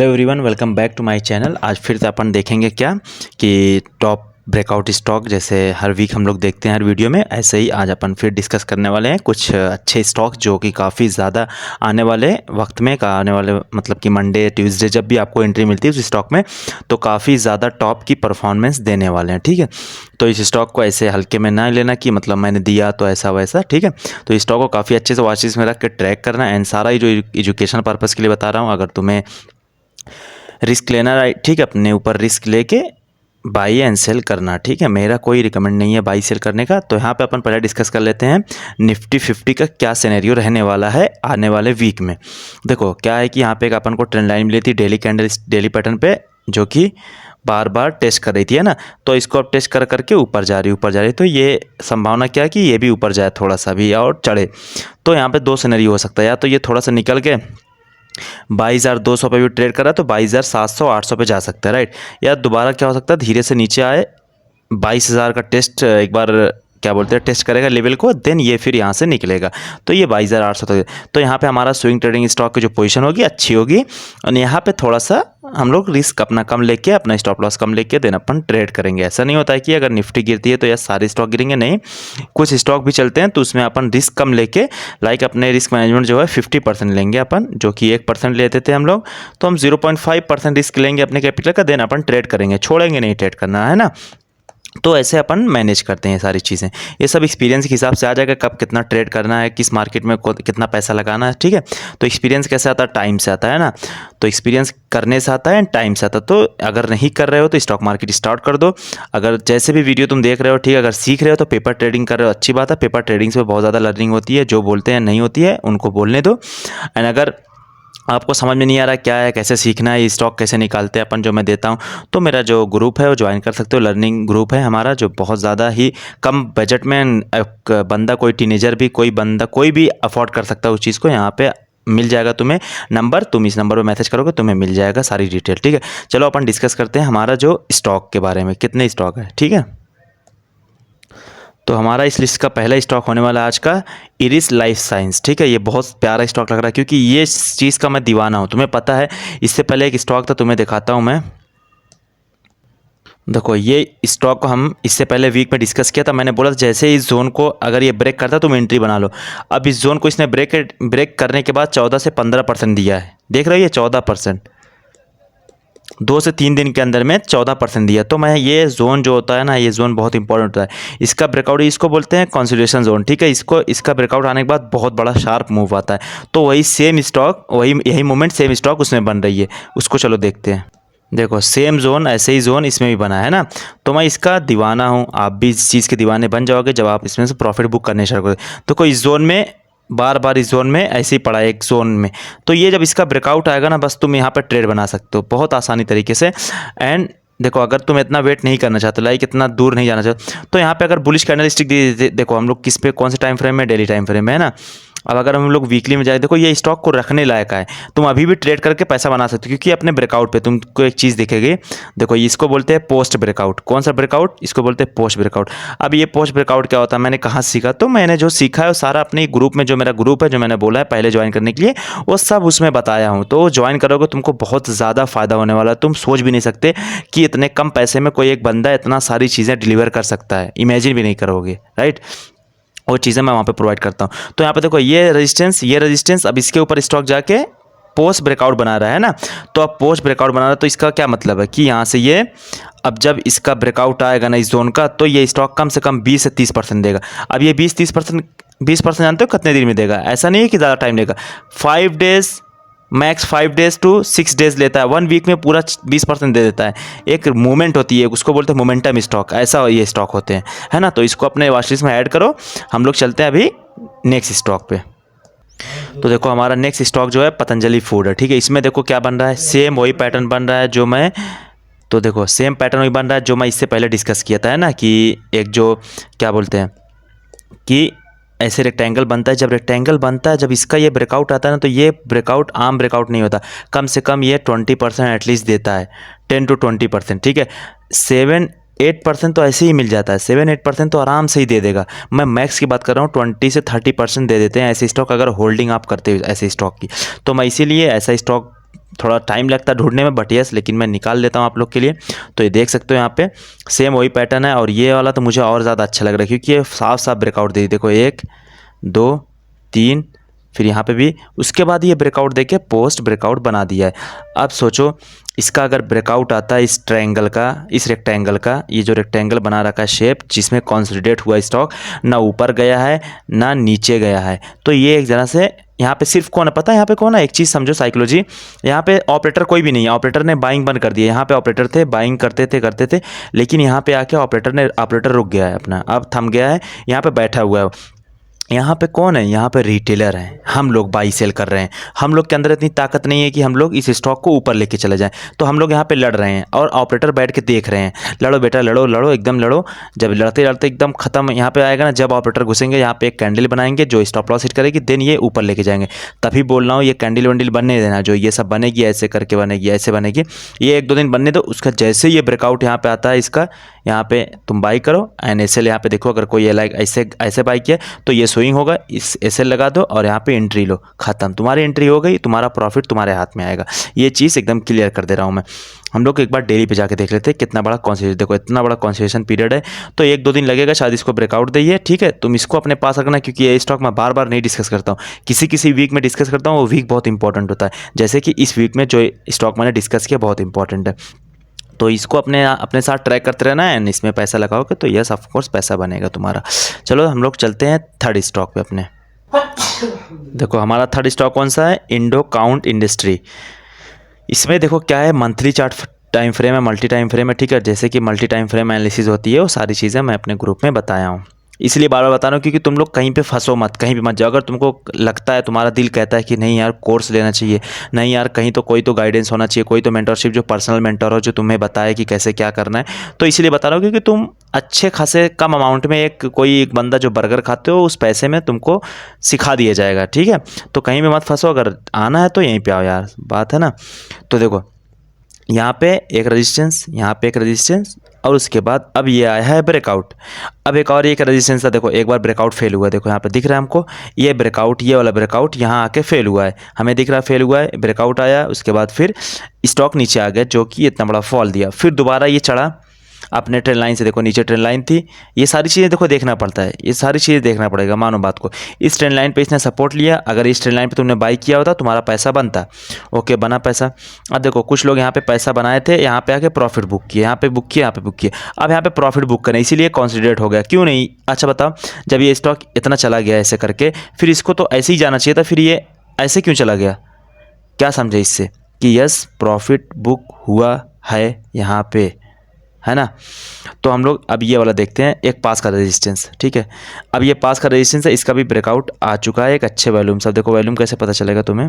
Hello everyone, welcome back to my channel. आज फिर से अपन देखेंगे क्या कि टॉप ब्रेकआउट स्टॉक, जैसे हर वीक हम लोग देखते हैं हर वीडियो में, ऐसे ही आज अपन फिर डिस्कस करने वाले हैं कुछ अच्छे स्टॉक जो कि काफ़ी ज़्यादा आने वाले वक्त में आने वाले मतलब कि मंडे ट्यूसडे जब भी आपको एंट्री मिलती है उस स्टॉक में तो काफ़ी ज़्यादा टॉप की परफॉर्मेंस देने वाले हैं। ठीक है, तो इस स्टॉक को ऐसे हल्के में ना लेना कि मतलब मैंने दिया तो ऐसा वैसा। ठीक है, तो इस स्टॉक को काफ़ी अच्छे से वॉच लिस्ट में रख के ट्रैक करना एंड सारा ही जो एजुकेशन पर्पज़ के लिए बता रहा हूँ। अगर तुम्हें रिस्क लेना, ठीक है, अपने ऊपर रिस्क लेके बाई एंड सेल करना। ठीक है, मेरा कोई रिकमेंड नहीं है बाई सेल करने का। तो यहाँ पे अपन पहले डिस्कस कर लेते हैं निफ्टी 50 का क्या सिनेरियो रहने वाला है आने वाले वीक में। देखो क्या है कि यहाँ पे एक अपन को ट्रेंड लाइन मिली थी डेली कैंडल, डेली पैटर्न पे, जो कि बार बार टेस्ट कर रही थी, है ना। तो इसको अब टेस्ट कर करके ऊपर जा रही। तो ये संभावना क्या है कि ये भी ऊपर जाए थोड़ा सा भी और चढ़े। तो यहाँ पे दो सिनेरियो हो सकता है, या तो ये थोड़ा सा निकल के 22,200 पे भी ट्रेड कर रहा है तो 22,700 800 पे जा सकता है, राइट। या दोबारा क्या हो सकता है, धीरे से नीचे आए 22,000 का टेस्ट एक बार क्या बोलते हैं टेस्ट करेगा लेवल को, देन ये फिर यहाँ से निकलेगा तो ये 22,800 तक। तो यहाँ पे हमारा स्विंग ट्रेडिंग स्टॉक की जो पोजीशन होगी अच्छी होगी और यहाँ पे थोड़ा सा हम लोग रिस्क अपना कम लेके, अपना स्टॉप लॉस कम लेके देन अपन ट्रेड करेंगे। ऐसा नहीं होता है कि अगर निफ्टी गिरती है तो यार सारे स्टॉक गिरेंगे, नहीं, कुछ स्टॉक भी चलते हैं तो उसमें अपन रिस्क कम लेके, लाइक अपने रिस्क मैनेजमेंट जो है 50% लेंगे अपन, जो कि 1% लेते थे हम लोग, तो हम 0.5% रिस्क लेंगे अपने कैपिटल का, देन अपन ट्रेड करेंगे, छोड़ेंगे नहीं ट्रेड करना, है ना। तो ऐसे अपन मैनेज करते हैं सारी चीज़ें। ये सब एक्सपीरियंस के हिसाब से आ जाएगा कब कितना ट्रेड करना है, किस मार्केट में कितना पैसा लगाना है। ठीक है, तो एक्सपीरियंस कैसे आता है, टाइम से आता है ना। तो एक्सपीरियंस करने से आता है एंड टाइम से आता है। तो अगर नहीं कर रहे हो तो स्टॉक मार्केट स्टार्ट कर दो। अगर जैसे भी वीडियो तुम देख रहे हो, ठीक है, अगर सीख रहे हो तो पेपर ट्रेडिंग कर रहे हो, अच्छी बात है। पेपर ट्रेडिंग से बहुत ज़्यादा लर्निंग होती है, जो बोलते हैं नहीं होती है उनको बोलने दो। एंड अगर आपको समझ में नहीं आ रहा क्या है, कैसे सीखना है, ये स्टॉक कैसे निकालते हैं अपन, जो मैं देता हूँ, तो मेरा जो ग्रुप है वो ज्वाइन कर सकते हो। लर्निंग ग्रुप है हमारा, जो बहुत ज़्यादा ही कम बजट में एक बंदा, कोई टीनेजर भी, कोई बंदा कोई भी अफोर्ड कर सकता है उस चीज़ को। यहाँ पे मिल जाएगा तुम्हें नंबर, तुम इस नंबर पर मैसेज करोगे तुम्हें मिल जाएगा सारी डिटेल। ठीक है, चलो अपन डिस्कस करते हैं हमारा जो स्टॉक के बारे में, कितने स्टॉक है। ठीक है, तो हमारा इस लिस्ट का पहला स्टॉक होने वाला आज का इरिस लाइफ साइंस। ठीक है, ये बहुत प्यारा स्टॉक लग रहा है क्योंकि ये चीज़ का मैं दीवाना हूँ, तुम्हें पता है। इससे पहले एक स्टॉक था, तुम्हें दिखाता हूँ मैं। देखो ये स्टॉक को हम इससे पहले वीक में डिस्कस किया था। मैंने बोला जैसे इस जोन को अगर ये ब्रेक करता तुम एंट्री बना लो। अब इस जोन को इसने ब्रेक करने के बाद 14 से 15% दिया है, देख रहे हो, ये 14%, 2 से 3 दिन के अंदर में 14% दिया। तो मैं ये जोन जो होता है ना, ये जोन बहुत इंपॉर्टेंट होता है। इसका ब्रेकआउट, इसको बोलते हैं कंसोलिडेशन जोन। ठीक है, इसका ब्रेकआउट आने के बाद बहुत बड़ा शार्प मूव आता है। तो वही सेम स्टॉक, वही यही मोमेंट सेम स्टॉक उसमें बन रही है, उसको चलो देखते हैं। देखो सेम जोन, ऐसे ही जोन इसमें भी बना है ना। तो मैं इसका दीवाना हूँ, आप भी इस चीज़ के दीवाने बन जाओगे जब आप इसमें से प्रॉफिट बुक करने स्टार्ट करोगे। तो कोई इस जोन में बार बार इस जोन में ऐसे ही पड़ा है एक जोन में, तो ये जब इसका ब्रेकआउट आएगा ना, बस तुम यहाँ पर ट्रेड बना सकते हो बहुत आसानी तरीके से। एंड देखो अगर तुम इतना वेट नहीं करना चाहते, लाइक इतना दूर नहीं जाना चाहते, तो यहाँ पे अगर बुलिश कैंडल स्टिक देखो हम लोग किस पे, कौन से टाइम फ्रेम में, डेली टाइम फ्रेम में, है ना। अब अगर हम लोग वीकली में जाए, देखो ये स्टॉक को रखने लायक है, तुम अभी भी ट्रेड करके पैसा बना सकते हो क्योंकि अपने ब्रेकआउट पे तुमको एक चीज़ दिखेगी। देखो इसको बोलते हैं पोस्ट ब्रेकआउट। कौन सा ब्रेकआउट, इसको बोलते हैं पोस्ट ब्रेकआउट। अब ये पोस्ट ब्रेकआउट क्या होता है, मैंने कहाँ सीखा, तो मैंने जो सीखा है वो सारा अपने ग्रुप में, जो मेरा ग्रुप है, जो मैंने बोला है पहले ज्वाइन करने के लिए, वो सब उसमें बताया हूँ। तो ज्वाइन करोगे तुमको बहुत ज़्यादा फ़ायदा होने वाला है। तुम सोच भी नहीं सकते कि इतने कम पैसे में कोई एक बंदा इतना सारी चीज़ें डिलीवर कर सकता है, इमेजिन भी नहीं करोगे, राइट। वो चीज़ें मैं वहाँ पे प्रोवाइड करता हूँ। तो यहाँ पे देखो ये रेजिस्टेंस, अब इसके ऊपर स्टॉक जाके पोस्ट ब्रेकआउट बना रहा है ना। तो अब पोस्ट ब्रेकआउट बना रहा है तो इसका क्या मतलब है कि यहाँ से ये, अब जब इसका ब्रेकआउट आएगा ना इस जोन का, तो ये स्टॉक कम से कम 20 से 30% देगा। अब ये 20% जानते हो कितने दिन में देगा, ऐसा नहीं है कि ज़्यादा टाइम लेगा, 5 days max, 5 days to 6 days लेता है। 1 वीक में पूरा 20% दे देता है। एक मूवमेंट होती है, उसको बोलते हैं मोमेंटम स्टॉक, ऐसा ये स्टॉक होते हैं, है ना। तो इसको अपने वॉच लिस्ट में ऐड करो। हम लोग चलते हैं अभी नेक्स्ट स्टॉक पे। तो देखो हमारा नेक्स्ट स्टॉक जो है पतंजलि फूड है। ठीक है, इसमें देखो क्या बन रहा है, सेम वही पैटर्न बन रहा है जो मैं, तो देखो सेम पैटर्न वही बन रहा है जो मैं इससे पहले डिस्कस किया था, है ना, कि एक जो क्या बोलते हैं कि ऐसे रेक्टेंगल बनता है। जब रेक्टेंगल बनता है, जब इसका ये ब्रेकआउट आता है ना, तो ये ब्रेकआउट आम ब्रेकआउट नहीं होता, कम से कम ये 20% एटलीस्ट देता है, 10 to 20%। ठीक है, 7-8% तो ऐसे ही मिल जाता है, 7-8% तो आराम से ही दे देगा। मैं मैक्स की बात कर रहा हूँ, 20 से 30% दे देते हैं ऐसे स्टॉक, अगर होल्डिंग आप करते हो ऐसे स्टॉक की। तो मैं इसीलिए ऐसा स्टॉक थोड़ा टाइम लगता है ढूंढने में, बट यस लेकिन मैं निकाल लेता हूँ आप लोग के लिए। तो ये देख सकते हो यहाँ पे सेम वही पैटर्न है, और ये वाला तो मुझे और ज़्यादा अच्छा लग रहा है क्योंकि ये साफ साफ ब्रेकआउट दे, देखो 1 2 3, फिर यहाँ पे भी, उसके बाद ये ब्रेकआउट देके पोस्ट ब्रेकआउट बना दिया है। अब सोचो इसका अगर ब्रेकआउट आता है इस ट्रायंगल का, इस रेक्टेंगल का, ये जो रेक्टेंगल बना रखा है शेप जिसमें कंसोलिडेट हुआ स्टॉक, ना ऊपर गया है ना नीचे गया है, तो ये एक जरा से यहाँ पे सिर्फ कौन है पता है, यहाँ पे कौन है, एक चीज़ समझो साइकोलॉजी, यहाँ पे ऑपरेटर कोई भी नहीं है, ऑपरेटर ने बाइंग बंद कर दिया। यहाँ पे ऑपरेटर थे, बाइंग करते थे, लेकिन यहाँ पे आके ऑपरेटर रुक गया है अपना, अब थम गया है, यहाँ पे बैठा हुआ है। यहाँ पे कौन है, यहाँ पे रिटेलर हैं, हम लोग बाई सेल कर रहे हैं, हम लोग के अंदर इतनी ताकत नहीं है कि हम लोग इस स्टॉक को ऊपर लेके चले जाएं, तो हम लोग यहाँ पे लड़ रहे हैं और ऑपरेटर बैठ के देख रहे हैं, लड़ो बेटा लड़ो लड़ो एकदम लड़ो। जब लड़ते लड़ते एकदम खत्म यहाँ पे आएगा ना, जब ऑपरेटर घुसेंगे यहाँ पे एक कैंडल बनाएंगे जो स्टॉप लॉस हिट करेगी, देन ये ऊपर लेके जाएंगे। तभी बोल रहा हूँ ये कैंडल वैंडल बनने देना, जो ये सब बनेगी ऐसे करके बनेगी, ऐसे बनेगी, ये 1-2 दिन बनने दो। उसका जैसे ये ब्रेकआउट यहाँ पे आता है इसका, यहाँ पे तुम बाई करो एंड एसएल यहाँ पे देखो, अगर कोई लाइक ऐसे बाई किया तो ये स्विंग होगा, इस एसएल लगा दो और यहाँ पे एंट्री लो, खत्म, तुम्हारी एंट्री हो गई, तुम्हारा प्रॉफिट तुम्हारे हाथ में आएगा। ये चीज़ एकदम क्लियर कर दे रहा हूँ मैं। हम लोग एक बार डेली पे जाके देख लेते हैं कितना बड़ा कॉन्सेशन, देखो इतना बड़ा कॉन्सेशन पीरियड है, तो 1-2 दिन लगेगा शायद इसको ब्रेकआउट दे, ठीक है। तुम इसको अपने पास रखना क्योंकि ये स्टॉक मैं बार बार नहीं डिस्कस करता हूँ, किसी वीक में डिस्कस करता हूँ, वो वीक बहुत इंपॉर्टेंट होता है। जैसे कि इस वीक में जो स्टॉक मैंने डिस्कस किया बहुत इंपॉर्टेंट है, तो इसको अपने साथ ट्रैक करते रहना है एंड इसमें पैसा लगाओगे तो यस ऑफ कोर्स पैसा बनेगा तुम्हारा। चलो हम लोग चलते हैं थर्ड स्टॉक पे अपने। देखो हमारा थर्ड स्टॉक कौन सा है, इंडो काउंट इंडस्ट्री। इसमें देखो क्या है, मंथली चार्ट टाइम फ्रेम है, मल्टी टाइम फ्रेम है, ठीक है। जैसे कि मल्टी टाइम फ्रेम एनालिसिस होती है वो सारी चीज़ें मैं अपने ग्रुप में बताया हूँ, इसलिए बार बार बता रहा हूँ क्योंकि तुम लोग कहीं पे फंसो मत, कहीं भी मत जाओ। अगर तुमको लगता है, तुम्हारा दिल कहता है कि नहीं यार कोर्स लेना चाहिए, नहीं यार कहीं तो कोई तो गाइडेंस होना चाहिए, कोई तो मेंटरशिप, जो पर्सनल मेंटर हो जो तुम्हें बताए कि कैसे क्या करना है, तो इसलिए बता रहा हूँ क्योंकि तुम अच्छे खासे कम अमाउंट में एक बंदा जो बर्गर खाते हो उस पैसे में तुमको सिखा दिया जाएगा, ठीक है। तो कहीं भी मत फंसो, अगर आना है तो यहीं पे आओ यार, बात है ना। तो देखो यहाँ पे एक रेजिस्टेंस, यहाँ पे एक रेजिस्टेंस, और उसके बाद अब ये आया है ब्रेकआउट। अब एक और एक रेजिस्टेंस था, देखो एक बार ब्रेकआउट फेल हुआ है, देखो यहाँ पे दिख रहा है हमको ये ब्रेकआउट, ये वाला ब्रेकआउट यहाँ आके फेल हुआ है, हमें दिख रहा है फेल हुआ है, ब्रेकआउट आया, उसके बाद फिर स्टॉक नीचे आ गया जो कि इतना बड़ा फॉल दिया, फिर दोबारा ये चढ़ा अपने ट्रेंड लाइन से, देखो नीचे ट्रेंड लाइन थी, ये सारी चीज़ें देखो देखना पड़ता है, ये सारी चीज़ें देखना पड़ेगा, मानो बात को। इस ट्रेंड लाइन पे इसने सपोर्ट लिया, अगर इस ट्रेंड लाइन पे तुमने बाई किया होता तुम्हारा पैसा बनता, ओके बना पैसा। अब देखो कुछ लोग यहाँ पे पैसा बनाए थे, यहाँ पे आके प्रॉफिट बुक किए, यहाँ पे बुक किए, यहाँ पे बुक किए, अब यहाँ पे प्रॉफिट बुक करें, इसीलिए कॉन्सिडरेट हो गया, क्यों नहीं। अच्छा बताओ, जब ये स्टॉक इतना चला गया ऐसे करके, फिर इसको तो ऐसे ही जाना चाहिए था, फिर ये ऐसे क्यों चला गया, क्या समझे इससे कि यस प्रॉफिट बुक हुआ है यहाँ पे, है ना। तो हम लोग अब ये वाला देखते हैं, एक पास का रेजिस्टेंस, ठीक है। अब ये पास का रेजिस्टेंस है, इसका भी ब्रेकआउट आ चुका है, एक अच्छे वॉल्यूम से। अब देखो वॉल्यूम कैसे पता चलेगा तुम्हें,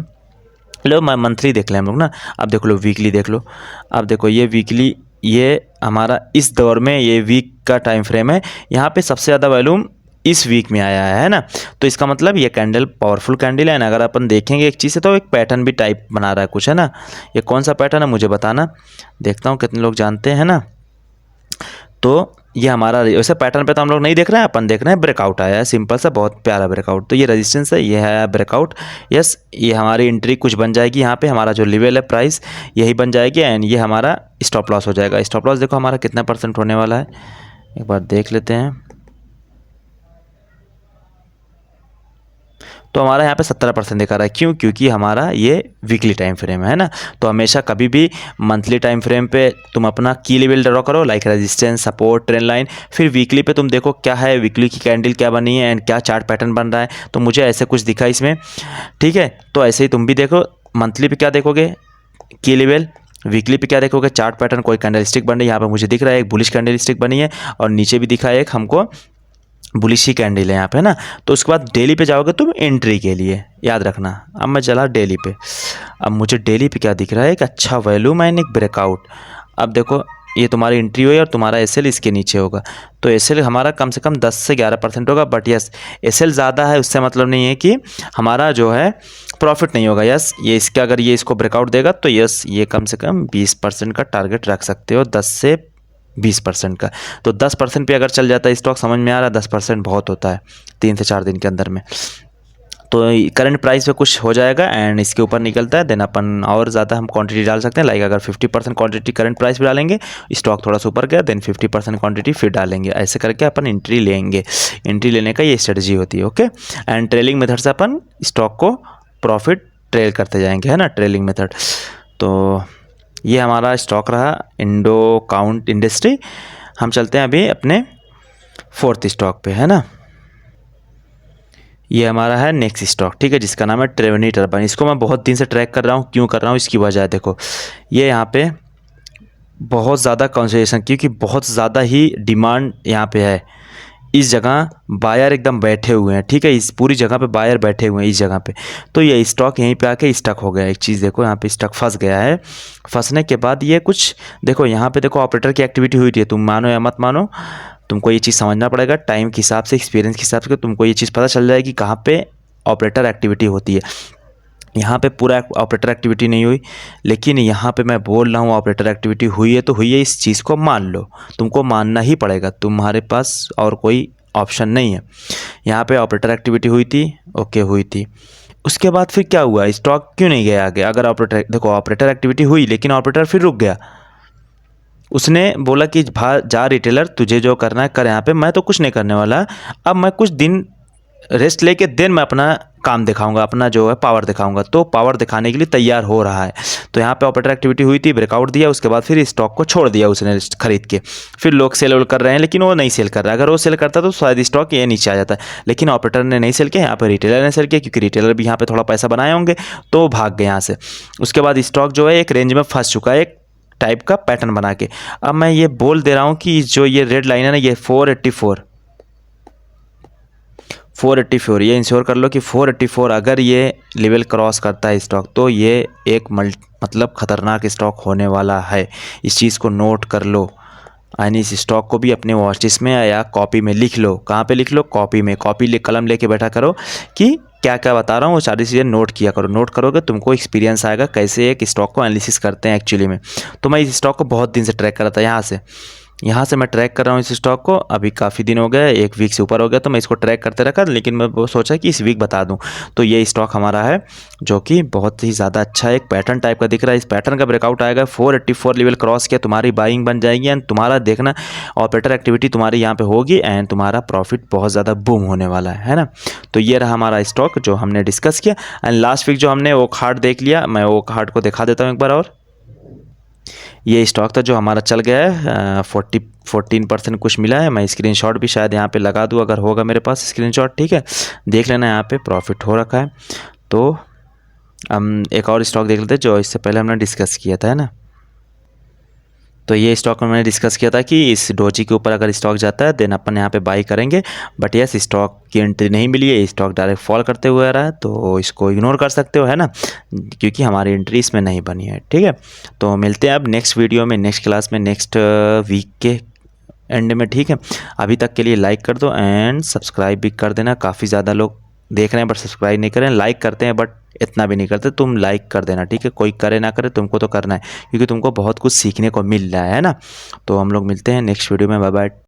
लो मंथली देख लें हम लोग ना, अब देख लो वीकली देख लो। अब देखो ये वीकली, ये हमारा इस दौर में ये वीक का टाइम फ्रेम है, यहाँ पे सबसे ज़्यादा वॉल्यूम इस वीक में आया है ना। तो इसका मतलब ये कैंडल पावरफुल कैंडल है ना। अगर अपन देखेंगे एक चीज़ से तो एक पैटर्न भी टाइप बना रहा है कुछ, है ना। ये कौन सा पैटर्न है मुझे बताना, देखता हूँ कितने लोग जानते हैं ना। तो ये हमारा वैसे पैटर्न पे तो हम लोग नहीं देख रहे हैं, अपन देख रहे हैं ब्रेकआउट आया है, सिंपल सा बहुत प्यारा ब्रेकआउट। तो ये रेजिस्टेंस है, ये है ब्रेकआउट, यस ये हमारी एंट्री कुछ बन जाएगी, यहाँ पे हमारा जो लेवल है प्राइस यही बन जाएगी, एंड ये हमारा स्टॉप लॉस हो जाएगा। स्टॉप लॉस देखो हमारा कितना % होने वाला है, एक बार देख लेते हैं। तो हमारा यहाँ पे 17% दिखा रहा है, क्यों, क्योंकि हमारा ये वीकली टाइम फ्रेम है ना। तो हमेशा कभी भी मंथली टाइम फ्रेम पे तुम अपना की लेवल ड्रॉ करो, like resistance, support, trend line, फिर वीकली पे तुम देखो क्या है, वीकली की कैंडल क्या बनी है एंड क्या चार्ट पैटर्न बन रहा है। तो मुझे ऐसे कुछ दिखा इसमें, ठीक है। तो ऐसे ही तुम भी देखो, मंथली पे क्या देखोगे की लेवल, वीकली पे क्या देखोगे चार्ट पैटर्न, कोई कैंडल स्टिक बन रही है, यहाँ पे मुझे दिख रहा है एक बुलिश कैंडल स्टिक बनी है, और नीचे भी दिखा है एक हमको बुलिश ही कैंडल है यहाँ पे ना। तो उसके बाद डेली पे जाओगे तुम एंट्री के लिए, याद रखना। अब मैं चला डेली पे, अब मुझे डेली पे क्या दिख रहा है, एक अच्छा वॉल्यूम एंड एक ब्रेकआउट। अब देखो ये तुम्हारी एंट्री हुई और तुम्हारा एसएल इसके नीचे होगा, तो एसएल हमारा कम से कम 10 से 11% होगा, बट यस एसएल ज़्यादा है उससे मतलब नहीं है कि हमारा जो है प्रॉफिट नहीं होगा। यस ये इसका अगर ये इसको ब्रेकआउट देगा तो यस ये कम से कम 20% का टारगेट रख सकते हो, 10 से 20% का। तो 10% पे अगर चल जाता है स्टॉक, समझ में आ रहा है 10% बहुत होता है 3 से 4 दिन के अंदर में। तो करंट प्राइस पे कुछ हो जाएगा एंड इसके ऊपर निकलता है, देन अपन और ज़्यादा हम क्वांटिटी डाल सकते हैं। लाइक अगर 50% क्वांटिटी करंट प्राइस पे डालेंगे, स्टॉक थोड़ा सा ऊपर गया, देन 50% क्वांटिटी फिर डालेंगे। ऐसे करके अपन एंट्री लेंगे। एंट्री लेने का ये स्ट्रेटजी होती है। ओके, एंड ट्रेलिंग मेथड से अपन स्टॉक को प्रॉफिट ट्रेल करते जाएंगे, है ना, ट्रेलिंग मेथड। तो ये हमारा स्टॉक रहा इंडो काउंट इंडस्ट्री। हम चलते हैं अभी अपने फोर्थ स्टॉक पे, है ना। ये हमारा है नेक्स्ट स्टॉक, ठीक है, जिसका नाम है ट्रेवनी टर्बाइन। इसको मैं बहुत दिन से ट्रैक कर रहा हूँ। क्यों कर रहा हूँ, इसकी वजह है। देखो ये यहाँ पे बहुत ज़्यादा कंसंट्रेशन, क्योंकि बहुत ज़्यादा ही डिमांड यहाँ पे है। इस जगह बायर एकदम बैठे हुए हैं, ठीक है, इस पूरी जगह पे बायर बैठे हुए हैं इस जगह पे। तो ये स्टॉक यहीं पे आके स्टक हो गया। एक चीज़ देखो, यहाँ पे स्टॉक फंस गया है। फंसने के बाद ये कुछ देखो, यहाँ पे देखो ऑपरेटर की एक्टिविटी हुई थी। तुम मानो या मत मानो, तुमको ये चीज़ समझना पड़ेगा। टाइम के हिसाब से, एक्सपीरियंस के हिसाब से तुमको ये चीज़ पता चल जाएगी कहाँ पे ऑपरेटर एक्टिविटी होती है। यहाँ पे पूरा ऑपरेटर एक्टिविटी नहीं हुई, लेकिन यहाँ पे मैं बोल रहा हूँ ऑपरेटर एक्टिविटी हुई है तो हुई है। इस चीज़ को मान लो, तुमको मानना ही पड़ेगा, तुम्हारे पास और कोई ऑप्शन नहीं है। यहाँ पे ऑपरेटर एक्टिविटी हुई थी, ओके हुई थी। उसके बाद फिर क्या हुआ, स्टॉक क्यों नहीं गया आगे? अगर ऑपरेटर, देखो ऑपरेटर एक्टिविटी हुई लेकिन ऑपरेटर फिर रुक गया। उसने बोला कि जा रिटेलर, तुझे जो करना है कर, यहाँ पे मैं तो कुछ नहीं करने वाला। अब मैं कुछ दिन रेस्ट लेके देन मैं अपना काम दिखाऊंगा, अपना जो है पावर दिखाऊंगा। तो पावर दिखाने के लिए तैयार हो रहा है। तो यहाँ पे ऑपरेटर एक्टिविटी हुई थी, ब्रेकआउट दिया, उसके बाद फिर स्टॉक को छोड़ दिया उसने खरीद के। फिर लोग सेल वोल कर रहे हैं, लेकिन वो नहीं सेल कर रहा है। अगर वो सेल करता तो शायद स्टॉक ये नीचे आ जाता है, लेकिन ऑपरेटर ने नहीं सेल किया, यहाँ पर रिटेलर ने सेल किया, क्योंकि रिटेलर भी यहाँ पे थोड़ा पैसा बनाए होंगे तो भाग गए यहाँ से। उसके बाद स्टॉक जो है एक रेंज में फंस चुका है, एक टाइप का पैटर्न बना के। अब मैं ये बोल दे रहा हूँ कि जो ये रेड लाइन है ना, ये 484, ये इंश्योर कर लो कि 484 अगर ये लेवल क्रॉस करता है स्टॉक, तो ये एक मतलब ख़तरनाक स्टॉक होने वाला है। इस चीज़ को नोट कर लो। यानी इस स्टॉक को भी अपने वॉच लिस्ट में या कॉपी में लिख लो। कहाँ पे लिख लो? कॉपी में। कलम लेके बैठा करो कि क्या क्या बता रहा हूँ वो सारी चीज़ें नोट किया करो। नोट करोगे तुमको एक्सपीरियंस आएगा कैसे एक स्टॉक को एनालिसिस करते हैं एक्चुअली में। तो मैं इस स्टॉक को बहुत दिन से ट्रैक कर रहा था। यहाँ से मैं ट्रैक कर रहा हूँ इस स्टॉक को। अभी काफ़ी दिन हो गए, 1 वीक से ऊपर हो गया, तो मैं इसको ट्रैक करते रखा, लेकिन मैं वो सोचा कि इस वीक बता दूँ। तो ये स्टॉक हमारा है जो कि बहुत ही ज़्यादा अच्छा एक पैटर्न टाइप का दिख रहा है। इस पैटर्न का ब्रेकआउट आएगा, 484 लेवल क्रॉस किया, तुम्हारी बाइंग बन जाएगी एंड तुम्हारा देखना ऑपरेटर एक्टिविटी तुम्हारी यहाँ पे होगी एंड तुम्हारा प्रॉफिट बहुत ज़्यादा बूम होने वाला है ना। तो ये रहा हमारा स्टॉक जो हमने डिस्कस किया। एंड लास्ट वीक जो हमने वो कार्ड देख लिया, मैं वो कार्ड को दिखा देता हूँ एक बार और। ये स्टॉक था जो हमारा चल गया है, 14% कुछ मिला है। मैं स्क्रीनशॉट भी शायद यहाँ पे लगा दूँ अगर होगा मेरे पास स्क्रीनशॉट, ठीक है। देख लेना, यहाँ पे प्रॉफिट हो रखा है। तो हम एक और स्टॉक देख लेते हैं जो इससे पहले हमने डिस्कस किया था, है ना। तो ये स्टॉक में मैंने डिस्कस किया था कि इस डोजी के ऊपर अगर स्टॉक जाता है देन अपन यहाँ पे बाई करेंगे। बट यस, स्टॉक की एंट्री नहीं मिली है, स्टॉक डायरेक्ट फॉल करते हुए आ रहा है, तो इसको इग्नोर कर सकते हो, है ना, क्योंकि हमारी एंट्री इसमें नहीं बनी है, ठीक है। तो मिलते हैं अब नेक्स्ट वीडियो में, नेक्स्ट क्लास में, नेक्स्ट वीक के एंड में, ठीक है। अभी तक के लिए लाइक कर दो एंड सब्सक्राइब भी कर देना। काफ़ी ज़्यादा लोग देख रहे हैं बट सब्सक्राइब नहीं करें, लाइक करते हैं बट इतना भी नहीं करते। तुम लाइक कर देना, ठीक है। कोई करे ना करे, तुमको तो करना है, क्योंकि तुमको बहुत कुछ सीखने को मिल रहा है ना। तो हम लोग मिलते हैं नेक्स्ट वीडियो में। Bye bye.